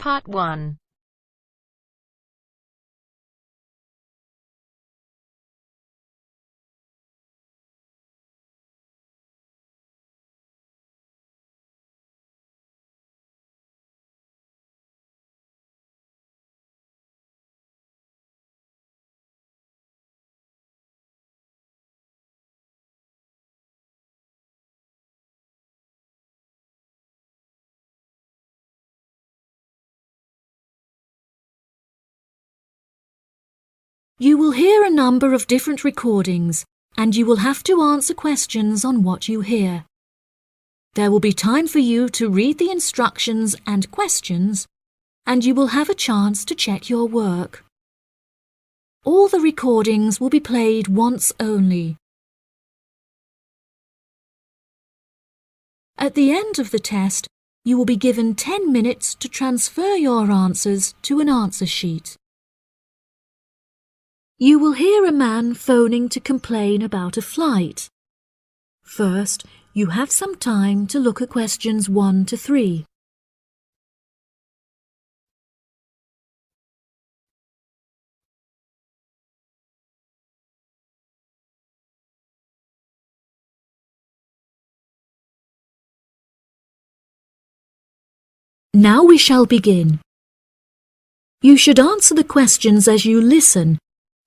Part 1. You will hear a number of different recordings, and you will have to answer questions on what you hear. There will be time for you to read the instructions and questions, and you will have a chance to check your work. All the recordings will be played once only. At the end of the test, you will be given 10 minutes to transfer your answers to an answer sheet. You will hear a man phoning to complain about a flight. First, you have some time to look at questions 1 to 3. Now we shall begin. You should answer the questions as you listen,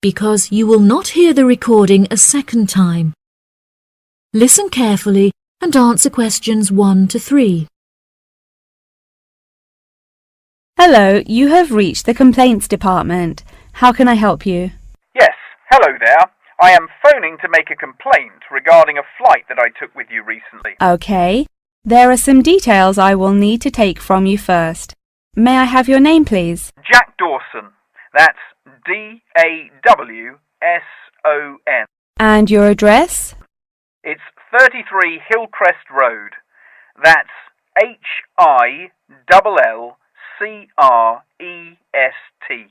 because you will not hear the recording a second time. Listen carefully and answer questions 1 to 3. Hello, you have reached the complaints department. How can I help you? Yes, hello there. I am phoning to make a complaint regarding a flight that I took with you recently. Okay. There are some details I will need to take from you first. May I have your name, please? Jack Dawson. That's D-A-W-S-O-N. And your address? It's 33 Hillcrest Road. That's Hillcrest.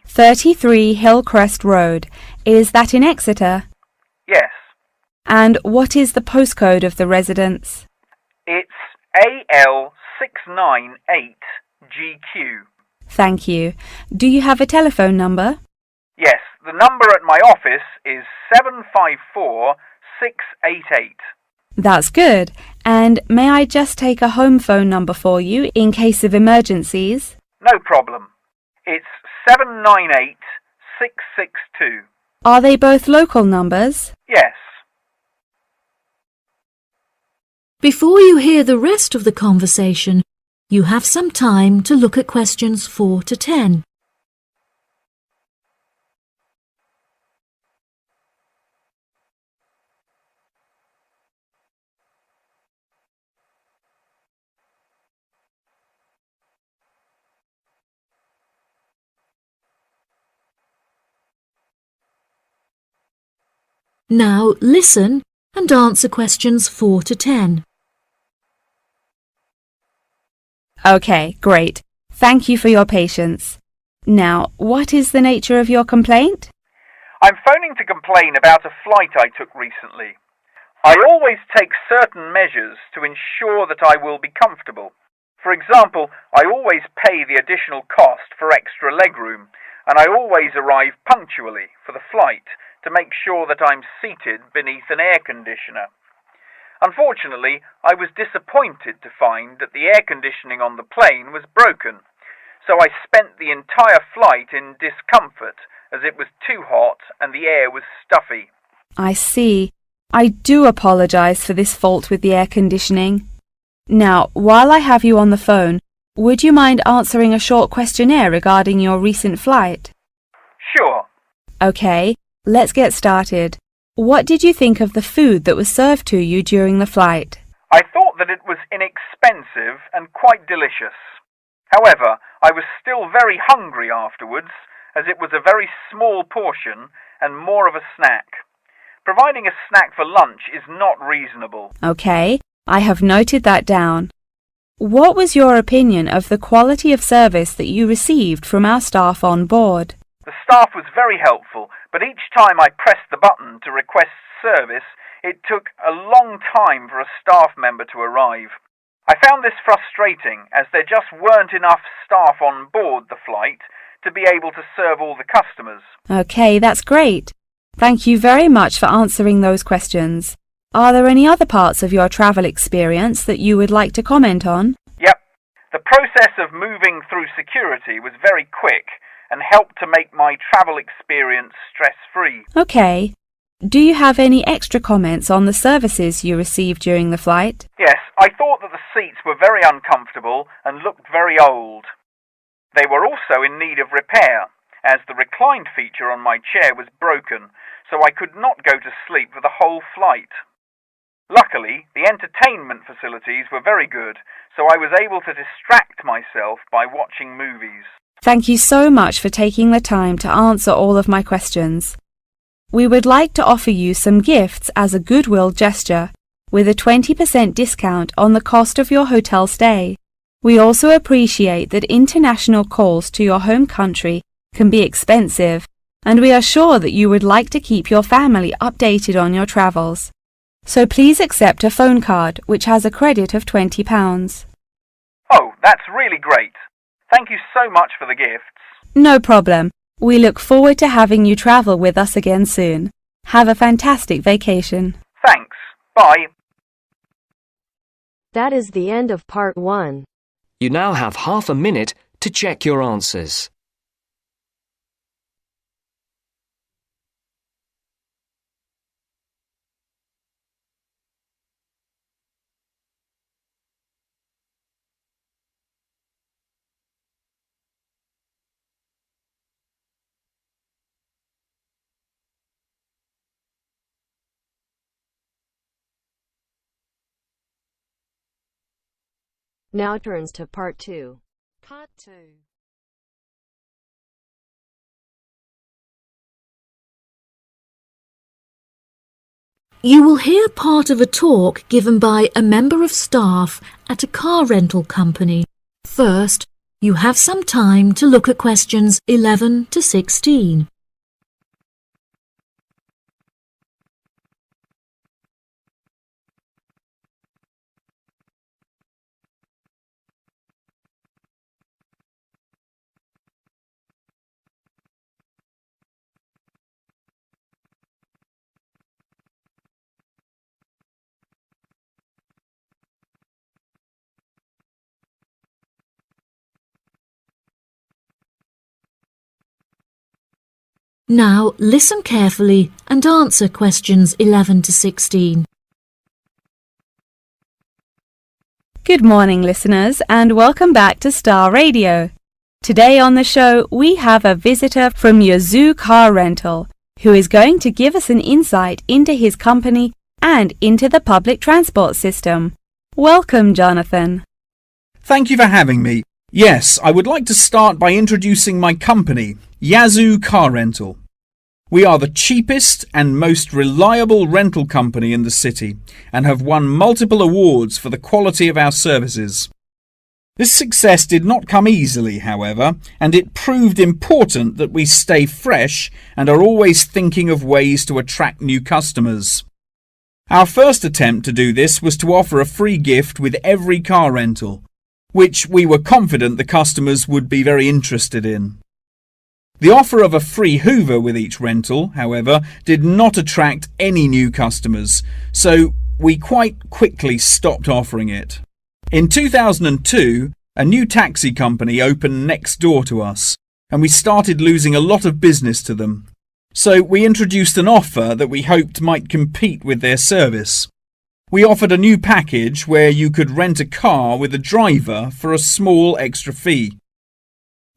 33 Hillcrest Road. Is that in Exeter? Yes. And what is the postcode of the residence? It's AL698GQ. Thank you. Do you have a telephone number? Yes, the number at my office is 754688. That's good. And may I just take a home phone number for you in case of emergencies? No problem. It's 798662. Are they both local numbers? Yes. Before you hear the rest of the conversation, you have some time to look at questions 4 to 10. Now listen and answer questions 4 to 10. Okay, great. Thank you for your patience. Now, what is the nature of your complaint? I'm phoning to complain about a flight I took recently. I always take certain measures to ensure that I will be comfortable. For example, I always pay the additional cost for extra legroom, and I always arrive punctually for the flight to make sure that I'm seated beneath an air conditioner. Unfortunately, I was disappointed to find that the air conditioning on the plane was broken, so I spent the entire flight in discomfort as it was too hot and the air was stuffy. I see. I do apologize for this fault with the air conditioning. Now, while I have you on the phone, would you mind answering a short questionnaire regarding your recent flight? Sure. Okay, let's get started. What did you think of the food that was served to you during the flight? I thought that it was inexpensive and quite delicious. However, I was still very hungry afterwards, as it was a very small portion and more of a snack. Providing a snack for lunch is not reasonable. Okay, I have noted that down. What was your opinion of the quality of service that you received from our staff on board? The staff was very helpful, but each time I pressed the button to request service, it took a long time for a staff member to arrive. I found this frustrating as there just weren't enough staff on board the flight to be able to serve all the customers. Okay, that's great. Thank you very much for answering those questions. Are there any other parts of your travel experience that you would like to comment on? Yep. The process of moving through security was very quick and helped to make my travel experience stress-free. Okay. Do you have any extra comments on the services you received during the flight? Yes, I thought that the seats were very uncomfortable and looked very old. They were also in need of repair, as the reclined feature on my chair was broken, so I could not go to sleep for the whole flight. Luckily, the entertainment facilities were very good, so I was able to distract myself by watching movies. Thank you so much for taking the time to answer all of my questions. We would like to offer you some gifts as a goodwill gesture, with a 20% discount on the cost of your hotel stay. We also appreciate that international calls to your home country can be expensive, and we are sure that you would like to keep your family updated on your travels. So please accept a phone card which has a credit of £20. Oh, that's really great. Thank you so much for the gifts. No problem. We look forward to having you travel with us again soon. Have a fantastic vacation. Thanks. Bye. That is the end of part 1. You now have half a minute to check your answers. Now turns to part 2. Part 2. You will hear part of a talk given by a member of staff at a car rental company. First, you have some time to look at questions 11 to 16. Now listen carefully and answer questions 11 to 16. Good morning, listeners, and welcome back to Star Radio. Today on the show, we have a visitor from Yazoo Car Rental, who is going to give us an insight into his company and into the public transport system. Welcome, Jonathan. Thank you for having me. Yes, I would like to start by introducing my company, Yazoo Car Rental. We are the cheapest and most reliable rental company in the city and have won multiple awards for the quality of our services. This success did not come easily, however, and it proved important that we stay fresh and are always thinking of ways to attract new customers. Our first attempt to do this was to offer a free gift with every car rental, which we were confident the customers would be very interested in. The offer of a free Hoover with each rental, however, did not attract any new customers, so we quite quickly stopped offering it. In 2002, a new taxi company opened next door to us, and we started losing a lot of business to them. So we introduced an offer that we hoped might compete with their service. We offered a new package where you could rent a car with a driver for a small extra fee.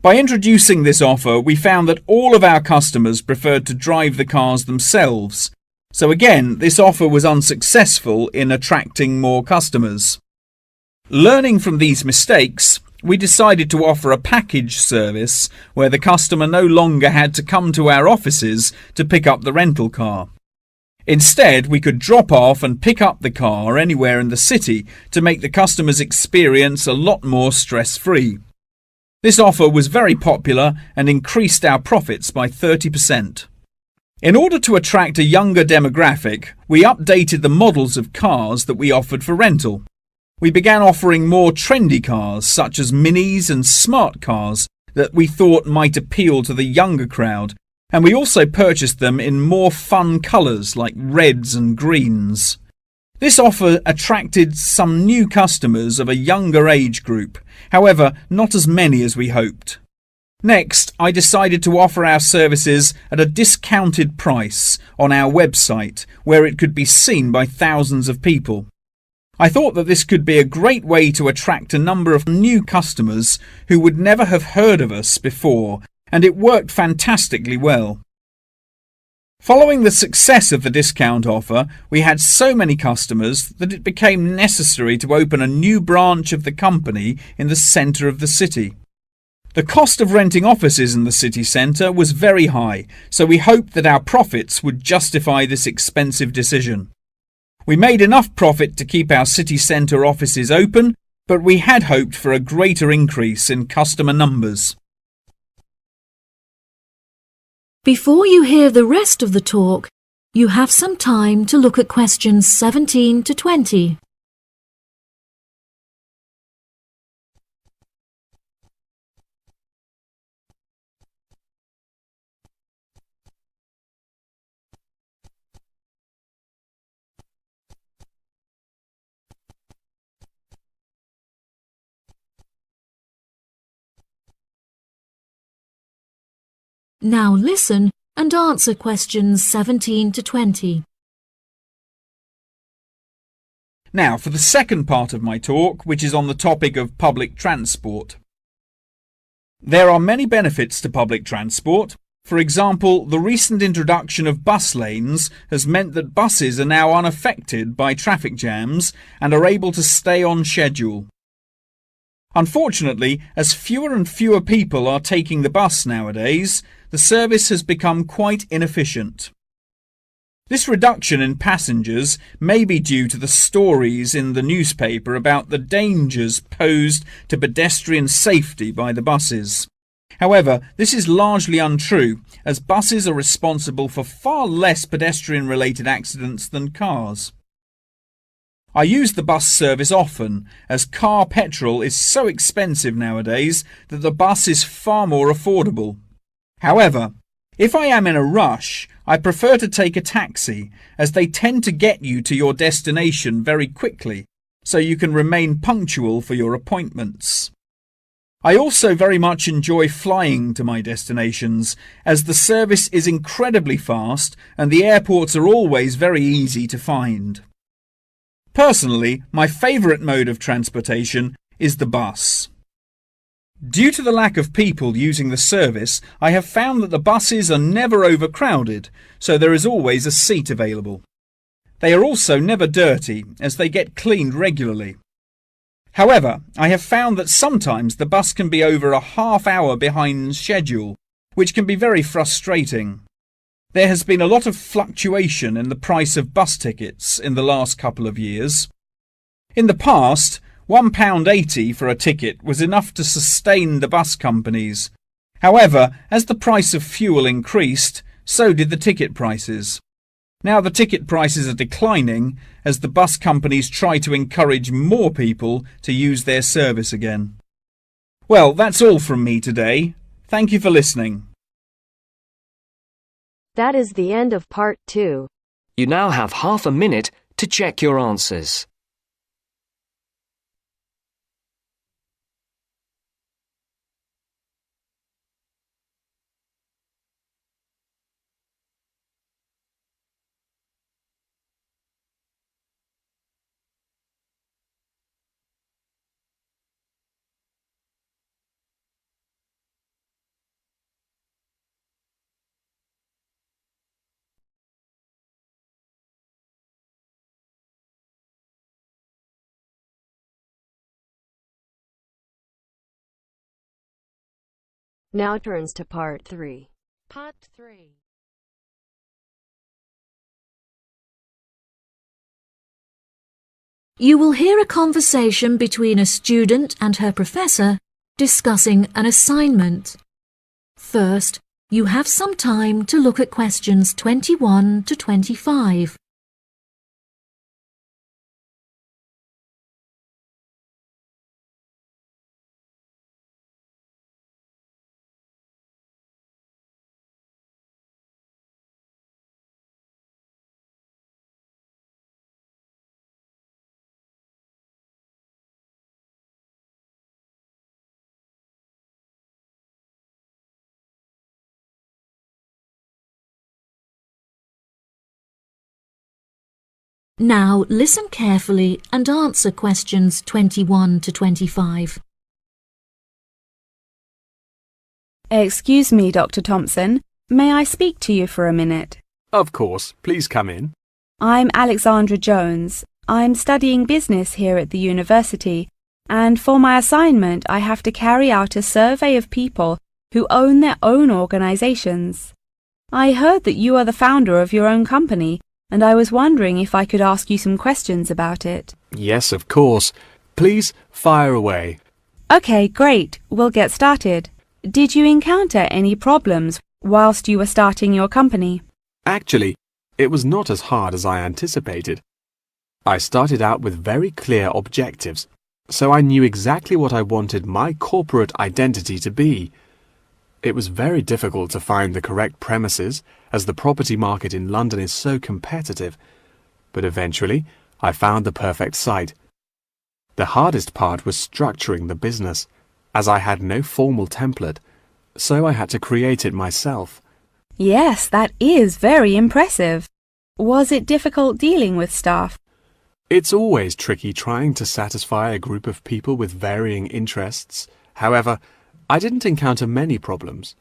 By introducing this offer, we found that all of our customers preferred to drive the cars themselves. So again, this offer was unsuccessful in attracting more customers. Learning from these mistakes, we decided to offer a package service where the customer no longer had to come to our offices to pick up the rental car. Instead, we could drop off and pick up the car anywhere in the city to make the customer's experience a lot more stress-free. This offer was very popular and increased our profits by 30%. In order to attract a younger demographic, we updated the models of cars that we offered for rental. We began offering more trendy cars, such as minis and smart cars, that we thought might appeal to the younger crowd, and we also purchased them in more fun colours like reds and greens. This offer attracted some new customers of a younger age group, however, not as many as we hoped. Next, I decided to offer our services at a discounted price on our website, where it could be seen by thousands of people. I thought that this could be a great way to attract a number of new customers who would never have heard of us before, and it worked fantastically well. Following the success of the discount offer, we had so many customers that it became necessary to open a new branch of the company in the centre of the city. The cost of renting offices in the city centre was very high, so we hoped that our profits would justify this expensive decision. We made enough profit to keep our city centre offices open, but we had hoped for a greater increase in customer numbers. Before you hear the rest of the talk, you have some time to look at questions 17 to 20. Now listen and answer questions 17 to 20. Now for the second part of my talk, which is on the topic of public transport. There are many benefits to public transport. For example, the recent introduction of bus lanes has meant that buses are now unaffected by traffic jams and are able to stay on schedule. Unfortunately, as fewer and fewer people are taking the bus nowadays, the service has become quite inefficient. This reduction in passengers may be due to the stories in the newspaper about the dangers posed to pedestrian safety by the buses. However, this is largely untrue, as buses are responsible for far less pedestrian-related accidents than cars. I use the bus service often, as car petrol is so expensive nowadays that the bus is far more affordable. However, if I am in a rush, I prefer to take a taxi, as they tend to get you to your destination very quickly, so you can remain punctual for your appointments. I also very much enjoy flying to my destinations, as the service is incredibly fast and the airports are always very easy to find. Personally, my favourite mode of transportation is the bus. Due to the lack of people using the service, I have found that the buses are never overcrowded, so there is always a seat available. They are also never dirty, as they get cleaned regularly. However, I have found that sometimes the bus can be over a half hour behind schedule, which can be very frustrating. There has been a lot of fluctuation in the price of bus tickets in the last couple of years. In the past, £1.80 for a ticket was enough to sustain the bus companies. However, as the price of fuel increased, so did the ticket prices. Now the ticket prices are declining as the bus companies try to encourage more people to use their service again. Well, that's all from me today. Thank you for listening. That is the end of part 2. You now have half a minute to check your answers. Now turns to part 3. Part 3. You will hear a conversation between a student and her professor discussing an assignment. First, you have some time to look at questions 21 to 25. Now listen carefully and answer questions 21 to 25. Excuse me, Dr. Thompson. May I speak to you for a minute? Of course. Please come in. I'm Alexandra Jones. I'm studying business here at the university, and for my assignment I have to carry out a survey of people who own their own organizations. I heard that you are the founder of your own company, and I was wondering if I could ask you some questions about it. Yes, of course. Please fire away. Okay, great. We'll get started. Did you encounter any problems whilst you were starting your company? Actually, it was not as hard as I anticipated. I started out with very clear objectives, so I knew exactly what I wanted my corporate identity to be. It was very difficult to find the correct premises, as the property market in London is so competitive, but eventually I found the perfect site. The hardest part was structuring the business, as I had no formal template, so I had to create it myself. Yes, that is very impressive. Was it difficult dealing with staff? It's always tricky trying to satisfy a group of people with varying interests. However, I didn't encounter many problems.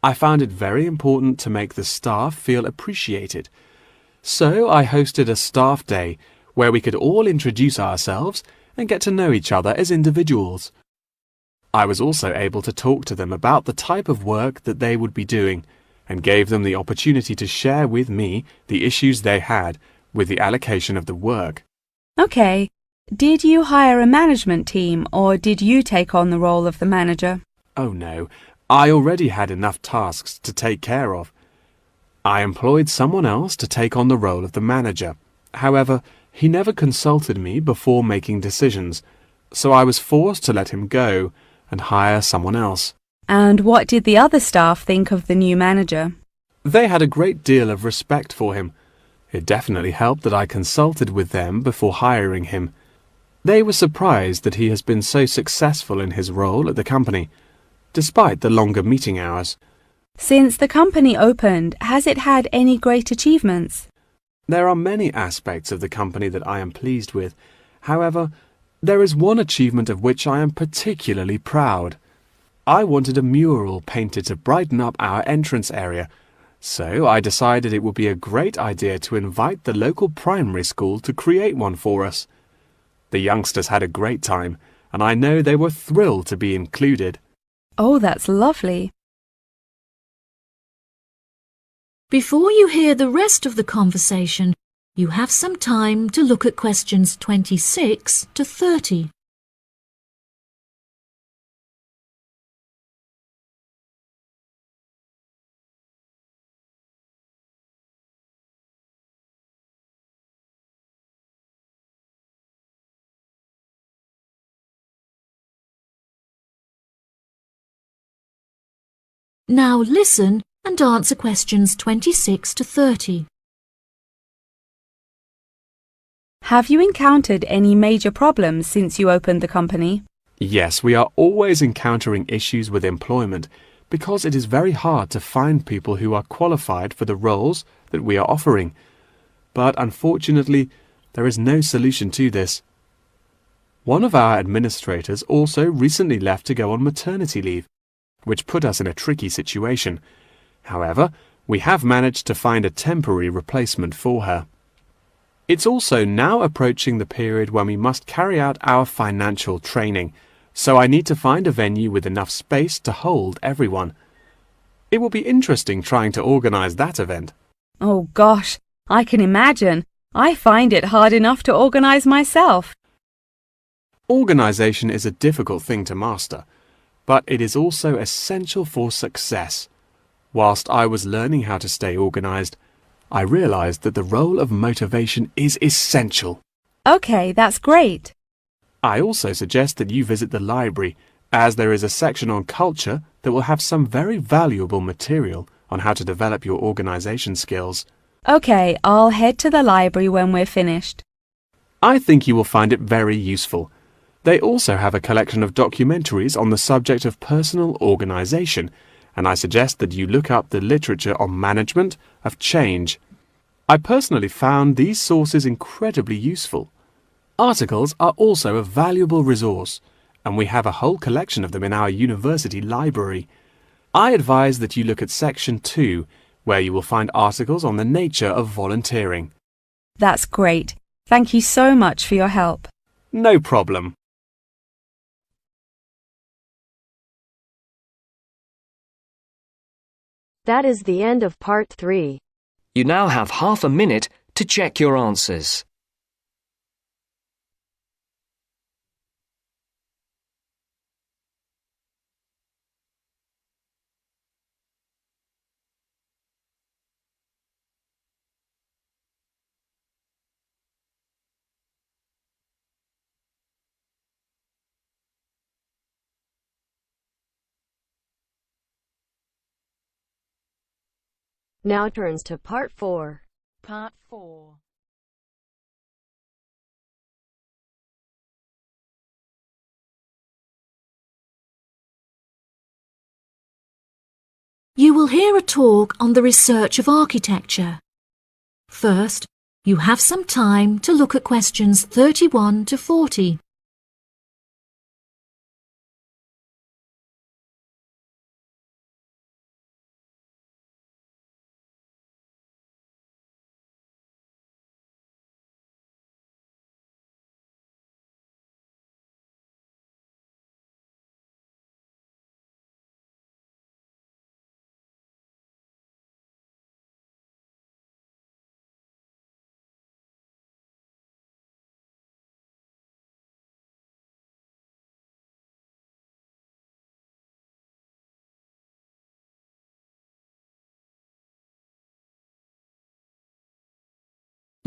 I found it very important to make the staff feel appreciated. So I hosted a staff day where we could all introduce ourselves and get to know each other as individuals. I was also able to talk to them about the type of work that they would be doing and gave them the opportunity to share with me the issues they had with the allocation of the work. Okay. Did you hire a management team or did you take on the role of the manager? Oh no, I already had enough tasks to take care of. I employed someone else to take on the role of the manager. However, he never consulted me before making decisions, so I was forced to let him go and hire someone else. And what did the other staff think of the new manager? They had a great deal of respect for him. It definitely helped that I consulted with them before hiring him. They were surprised that he has been so successful in his role at the company, despite the longer meeting hours. Since the company opened, has it had any great achievements? There are many aspects of the company that I am pleased with. However, there is one achievement of which I am particularly proud. I wanted a mural painted to brighten up our entrance area, so I decided it would be a great idea to invite the local primary school to create one for us. The youngsters had a great time, and I know they were thrilled to be included. Oh, that's lovely. Before you hear the rest of the conversation, you have some time to look at questions 26 to 30. Now listen and answer questions 26 to 30. Have you encountered any major problems since you opened the company? Yes, we are always encountering issues with employment because it is very hard to find people who are qualified for the roles that we are offering. But unfortunately, there is no solution to this. One of our administrators also recently left to go on maternity leave, which put us in a tricky situation. However, we have managed to find a temporary replacement for her. It's also now approaching the period when we must carry out our financial training, so I need to find a venue with enough space to hold everyone. It will be interesting trying to organize that event. Oh gosh, I can imagine. I find it hard enough to organize myself. Organization is a difficult thing to master, but it is also essential for success. Whilst I was learning how to stay organized, I realized that the role of motivation is essential. Okay, that's great. I also suggest that you visit the library, as there is a section on culture that will have some very valuable material on how to develop your organization skills. Okay, I'll head to the library when we're finished. I think you will find it very useful. They also have a collection of documentaries on the subject of personal organization, and I suggest that you look up the literature on management of change. I personally found these sources incredibly useful. Articles are also a valuable resource, and we have a whole collection of them in our university library. I advise that you look at Section 2, where you will find articles on the nature of volunteering. That's great. Thank you so much for your help. No problem. That is the end of part 3. You now have half a minute to check your answers. Now turns to part 4. Part 4. You will hear a talk on the research of architecture. First, you have some time to look at questions 31 to 40.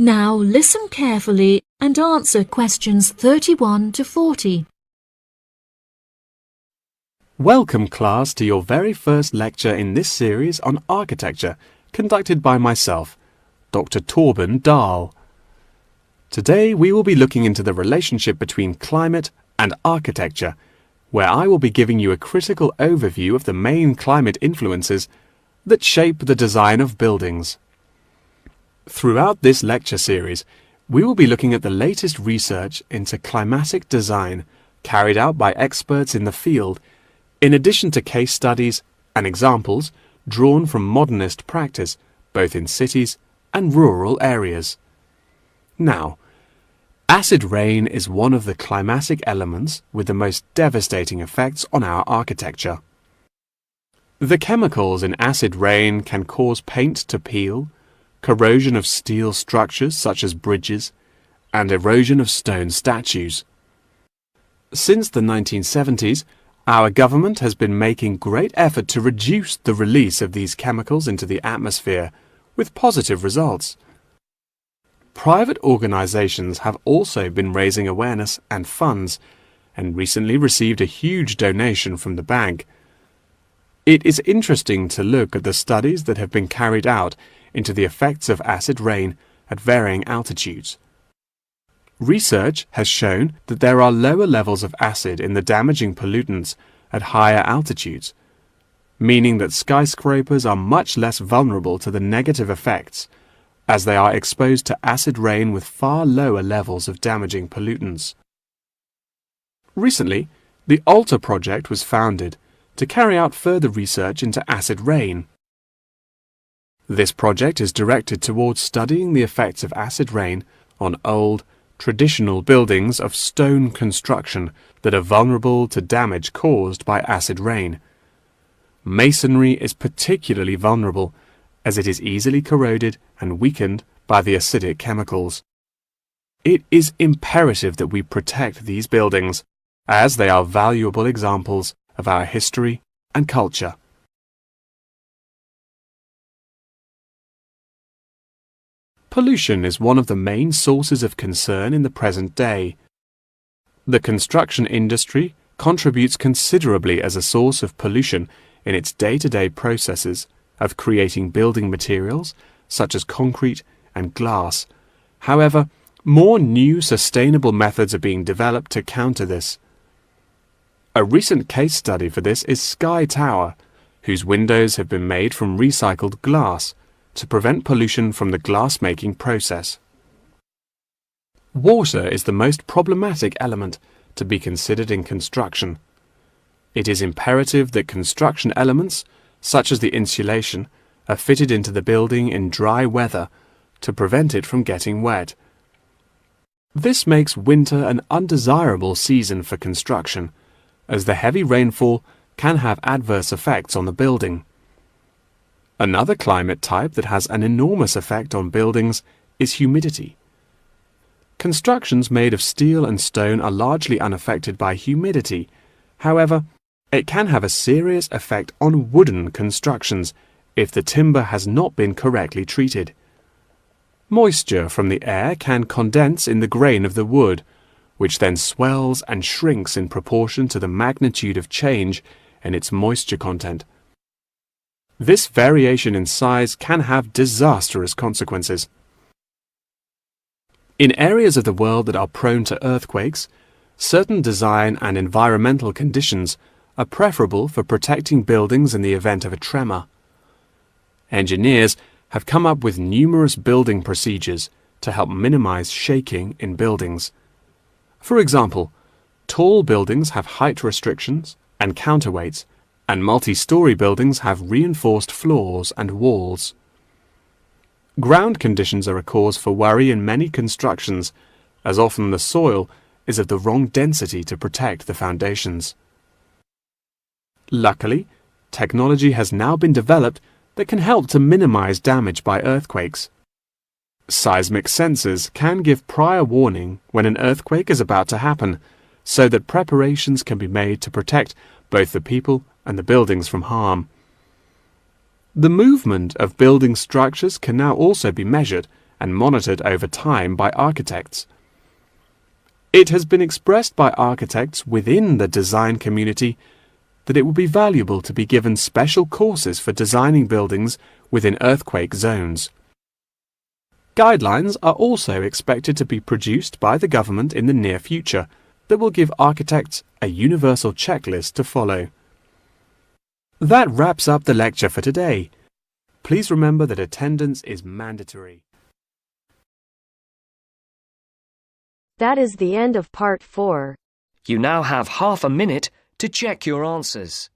Now listen carefully and answer questions 31 to 40. Welcome, class, to your very first lecture in this series on architecture, conducted by myself, Dr. Torben Dahl. Today we will be looking into the relationship between climate and architecture, where I will be giving you a critical overview of the main climate influences that shape the design of buildings. Throughout this lecture series, we will be looking at the latest research into climatic design carried out by experts in the field, in addition to case studies and examples drawn from modernist practice, both in cities and rural areas. Now, acid rain is one of the climatic elements with the most devastating effects on our architecture. The chemicals in acid rain can cause paint to peel, corrosion of steel structures such as bridges, and erosion of stone statues. Since the 1970s, our government has been making great effort to reduce the release of these chemicals into the atmosphere, with positive results. Private organizations have also been raising awareness and funds, and recently received a huge donation from the bank. It is interesting to look at the studies that have been carried out into the effects of acid rain at varying altitudes. Research has shown that there are lower levels of acid in the damaging pollutants at higher altitudes, meaning that skyscrapers are much less vulnerable to the negative effects, as they are exposed to acid rain with far lower levels of damaging pollutants. Recently, the ALTA project was founded to carry out further research into acid rain. This project is directed towards studying the effects of acid rain on old, traditional buildings of stone construction that are vulnerable to damage caused by acid rain. Masonry is particularly vulnerable as it is easily corroded and weakened by the acidic chemicals. It is imperative that we protect these buildings, as they are valuable examples of our history and culture. Pollution is one of the main sources of concern in the present day. The construction industry contributes considerably as a source of pollution in its day-to-day processes of creating building materials such as concrete and glass. However, more new sustainable methods are being developed to counter this. A recent case study for this is Sky Tower, whose windows have been made from recycled glass, to prevent pollution from the glass-making process. Water is the most problematic element to be considered in construction. It is imperative that construction elements, such as the insulation, are fitted into the building in dry weather to prevent it from getting wet. This makes winter an undesirable season for construction, as the heavy rainfall can have adverse effects on the building. Another climate type that has an enormous effect on buildings is humidity. Constructions made of steel and stone are largely unaffected by humidity. However, it can have a serious effect on wooden constructions if the timber has not been correctly treated. Moisture from the air can condense in the grain of the wood, which then swells and shrinks in proportion to the magnitude of change in its moisture content. This variation in size can have disastrous consequences. In areas of the world that are prone to earthquakes, certain design and environmental conditions are preferable for protecting buildings in the event of a tremor. Engineers have come up with numerous building procedures to help minimize shaking in buildings. For example, tall buildings have height restrictions and counterweights, and multi-story buildings have reinforced floors and walls. Ground conditions are a cause for worry in many constructions, as often the soil is of the wrong density to protect the foundations. Luckily, technology has now been developed that can help to minimize damage by earthquakes. Seismic sensors can give prior warning when an earthquake is about to happen, so that preparations can be made to protect both the people and the buildings from harm. The movement of building structures can now also be measured and monitored over time by architects. It has been expressed by architects within the design community that it would be valuable to be given special courses for designing buildings within earthquake zones. Guidelines are also expected to be produced by the government in the near future that will give architects a universal checklist to follow. That wraps up the lecture for today. Please remember that attendance is mandatory. That is the end of part 4. You now have half a minute to check your answers.